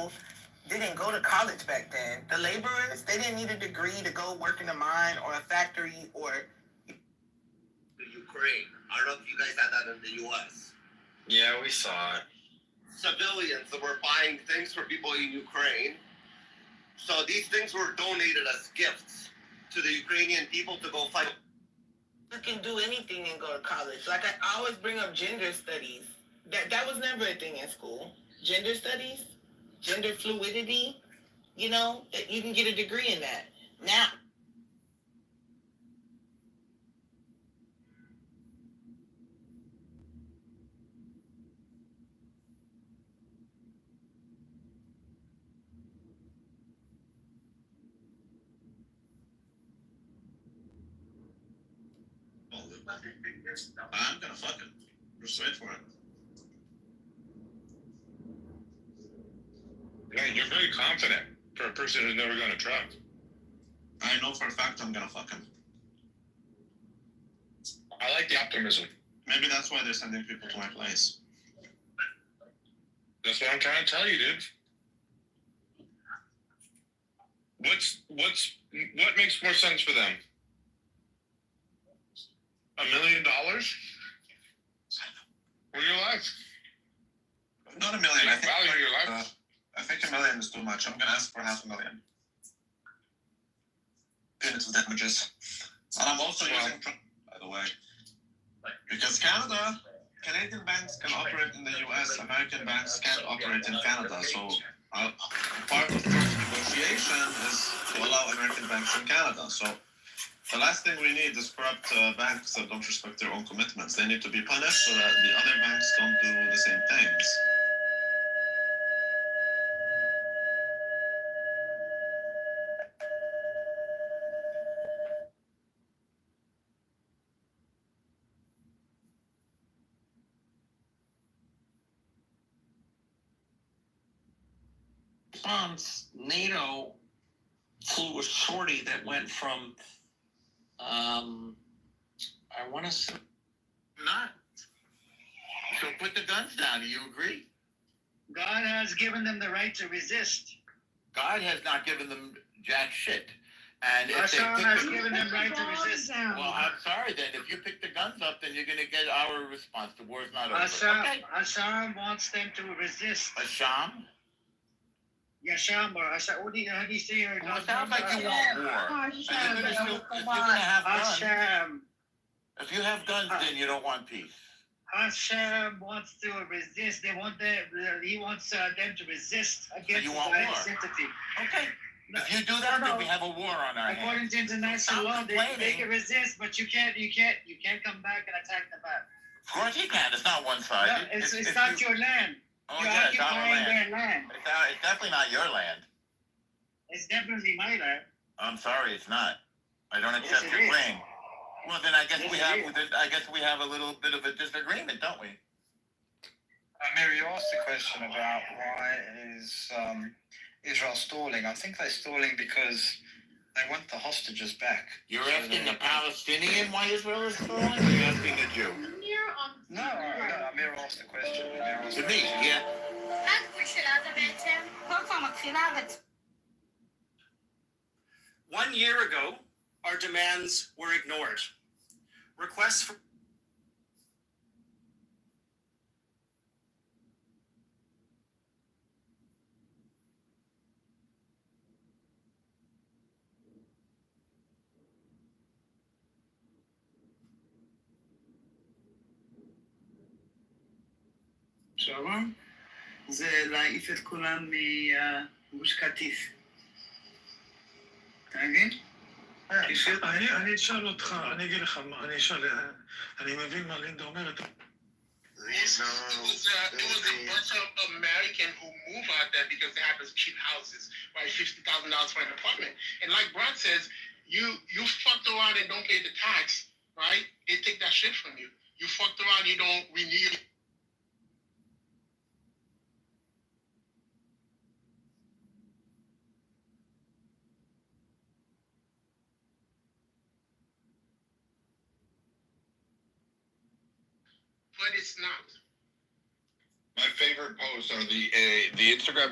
people didn't go to college back then. The laborers, they didn't need a degree to go work in a mine or a factory or the Ukraine. I don't know if you guys had that in the U.S. Yeah, we saw it. Civilians that were buying things for people in Ukraine. So these things were donated as gifts to the Ukrainian people to go fight. You can do anything and go to college. Like I always bring up gender studies. That was never a thing in school. Gender studies, gender fluidity, you know, you can get a degree in that. Now, I'm gonna fuck him. Just wait for it. Yeah, you're very confident for a person who's never gone to truck. I know for a fact I'm gonna fuck him. I like the optimism. Maybe that's why they're sending people to my place. That's what I'm trying to tell you, dude. What makes more sense for them? $1 million? For your life? Not $1 million. I think value your life. I think $1 million is too much. I'm gonna ask for $500,000. Punitive damages. And I'm also using, by the way, because Canadian banks can operate in the US, American banks can't operate in Canada. So part of the negotiation is to allow American banks in Canada. So the last thing we need is corrupt banks that don't respect their own commitments. They need to be punished so that the other banks don't do the same things. NATO flew a sortie that went from, I want to say, Not. So put the guns down. Do you agree? God has given them the right to resist. God has not given them jack shit. And if Hashem they has pick given them right to resist. well, I'm sorry then. If you pick the guns up, then you're going to get our response. The war's not over. Hashem wants them to resist. Hashem? Yasham or Hashem. How do you say your name? Well, it sounds like you want war. If you're gonna have guns, Hashem. if you have guns, then you don't want peace. Hashem wants to resist. They want he wants them to resist against you want the war. entity. Okay. If you do that, then we have a war on our hands. According to international law, they can resist, but you can't come back and attack them back. Of course you can. It's not one-sided. No, it's not your land. Oh, You're yeah, it's our occupying land. their land. It's definitely not your land. It's definitely my land. I'm sorry, it's not. I don't accept Yes, your it is. claim. Well, then I guess Yes, we it have. is. I guess we have a little bit of a disagreement, don't we? Mary, you asked a question about why is Israel stalling. I think they're stalling because they want the hostages back. You're asking a Palestinian why Israel is stalling, or you're asking a Jew? No, Amir asked a question. To me, yeah. One year ago, our demands were ignored. Requests for שלום, זה להעיף את כולם מגוש קטיף. אתה מבין? אני אשאל אותך, אני אגיד לך מה, אני מבין מה לינדה אומרת. It was a bunch of Americans who moved out there because they had those cheap houses, right? $50,000 for an apartment. And like Brad says, you fucked around and don't pay the tax, right? They take that shit from you. You fucked around, you don't renew. But it's not. My favorite posts are the Instagram